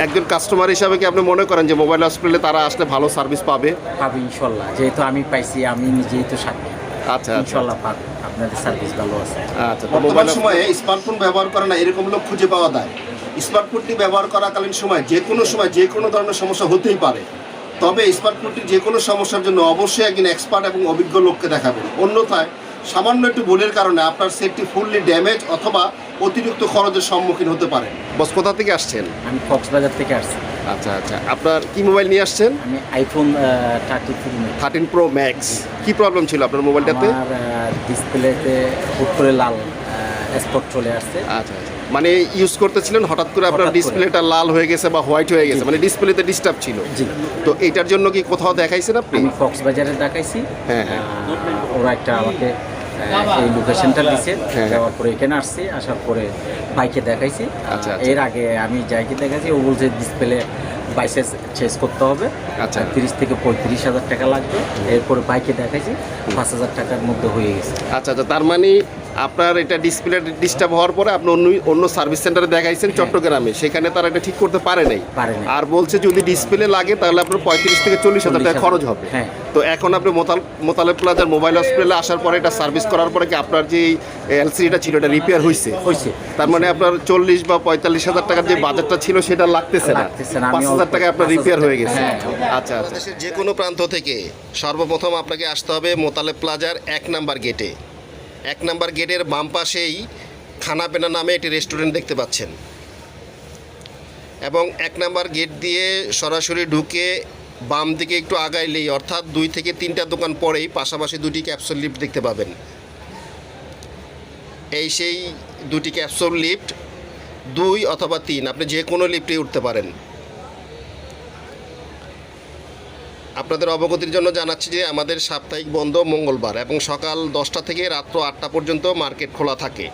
একজন কাস্টমার হিসাবে কি আপনি মনে করেন যে মোবাইল হসপিটালে তারা আসলে ভালো সার্ভিস পাবে? পাবে ইনশাল্লাহ, যেহেতু আমি পাইছি, আমি নিজেই তো সাক্ষী। আচ্ছা ইনশাল্লাহ পাবে, আপনাদের সার্ভিস ভালো আছে। আচ্ছা, তো বর্তমান মোবাইল সময়ে স্মার্টফোন ব্যবহার করে না এরকম লোক খুঁজে পাওয়া যায়। স্মার্টফোনটি ব্যবহার করাকালীন সময় যে কোনো ধরনের সমস্যা হতেই পারে। তবে স্মার্টফোনটির যে কোনো সমস্যার জন্য অবশ্যই একজন এক্সপার্ট এবং অভিজ্ঞ লোককে দেখাবেন। অন্যথায় সামান্য একটু ভুলের কারণে আপনার সেটটি ফুললি ড্যামেজ অথবা অতিরিক্ত খরচের সম্মুখীন হতে পারে। বস কোথা থেকে আসছেন? আমি কক্সবাজার থেকে আসছি। আচ্ছা আচ্ছা, আপনার কি মোবাইল নিয়ে আসছেন? আমি আইফোন 13 প্রো ম্যাক্স। কি প্রবলেম ছিল আপনার মোবাইলটাতে? আমার ডিসপ্লেতে হুট করে লাল স্পট চলে আসছে। আচ্ছা আচ্ছা, মানে ইউজ করতেছিলেন হঠাৎ করে আপনার হঠাৎ করে। ডিসপ্লেটা লাল হয়ে গেছে বা হোয়াইট হয়ে গেছে, জি। মানে ডিসপ্লেতে ডিস্টার্ব ছিল। জি, তো এইটার জন্য কি কোথাও দেখাইছেন আপনি? আমি কক্সবাজারে দেখাইছি। হ্যাঁ, হ্যাঁ। ওরা একটা আমাকে এই লোকেশনটা দিছে, হ্যাঁ। দেওয়ার পরে এখানে আসছি, আসার পরে বাইকে দেখাইছি। আচ্ছা, আচ্ছা। এর আগে আমি যাইকে দেখাইছি, ও বলছে ডিসপ্লে বাইসেস চেঞ্জ করতে হবে, আচ্ছা। 30 থেকে 35,000 টাকা লাগবে। এরপরে বাইকে দেখাইছি, 5,000 টাকার মধ্যে হয়ে গেছে। আচ্ছা আচ্ছা, তার মানে আপনার এটা ডিসপ্লে ডিস্টার্ব হওয়ার পরে আপনি অন্য সার্ভিস সেন্টারে দেখাইছেন চট্টগ্রামে, সেখানে তারা এটা ঠিক করতে পারে নাই। পারে নাই। আর বলছে যদি ডিসপ্লে লাগে তাহলে আপনার 35 থেকে 40,000 টাকা খরচ হবে। হ্যাঁ। তো এখন আপনি মোতালেব প্লাজার মোবাইল হসপিটালে আসার পরে এটা সার্ভিস করার পরে কি আপনার যে এলসিডিটা ছিল এটা রিপেয়ার হয়েছে? হয়েছে। তার মানে আপনার 40 বা 45,000 টাকার যে বাজেটটা ছিল সেটা লাগতেছে না, লাগতেছে না, আমি 5,000 টাকায় আপনার 5,000 রিপেয়ার হয়ে গেছে। হ্যাঁ। আচ্ছা আচ্ছা, দেশের যে কোনো প্রান্ত থেকে সর্বপ্রথম আপনাকে আসতে হবে মোতালেব প্লাজার 1 নাম্বার গেটে। 1 নাম্বার গেটের বাম পাশেই খানাপেনা নামে একটি রেস্টুরেন্ট দেখতে পাচ্ছেন, এবং 1 নাম্বার গেট দিয়ে সরাসরি ঢুকে বাম দিকে একটু আগাইলেই, অর্থাৎ 2 থেকে 3টা দোকান পরেই পাশাপাশি 2টি ক্যাপসুল লিফট দেখতে পাবেন। এই সেই 2টি ক্যাপসুল লিফট, 2 অথবা 3, আপনি যে কোনো লিফটেই উঠতে পারেন। আপনাদের অবগতির জন্য জানাচ্ছি যে আমাদের সাপ্তাহিক বন্ধ মঙ্গলবার, এবং সকাল 10টা থেকে রাত্র 8টা পর্যন্ত মার্কেট খোলা থাকে।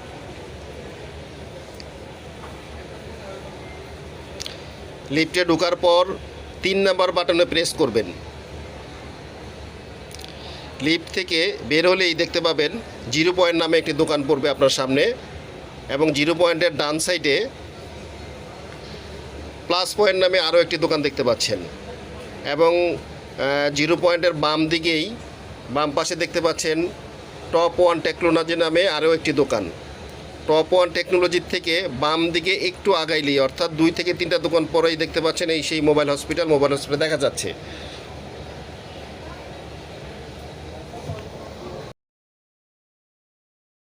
লিফটে ঢোকার পর 3 নাম্বার বাটনে প্রেস করবেন। লিফট থেকে বের হলেই দেখতে পাবেন 0 পয়েন্ট নামে একটি দোকান পড়বে আপনার সামনে, এবং 0 পয়েন্টের ডান সাইডে প্লাস পয়েন্ট নামে আরও একটি দোকান দেখতে পাচ্ছেন, এবং 0 পয়েন্টের বাম দিকেই বাম পাশে দেখতে পাচ্ছেন টপ 1 টেকনোলজি নামে আরও একটি দোকান। টপ 1 টেকনোলজির থেকে বাম দিকে একটু আগাইলেই, অর্থাৎ 2 থেকে 3টা দোকান পরেই দেখতে পাচ্ছেন এই সেই মোবাইল হসপিটাল দেখা যাচ্ছে।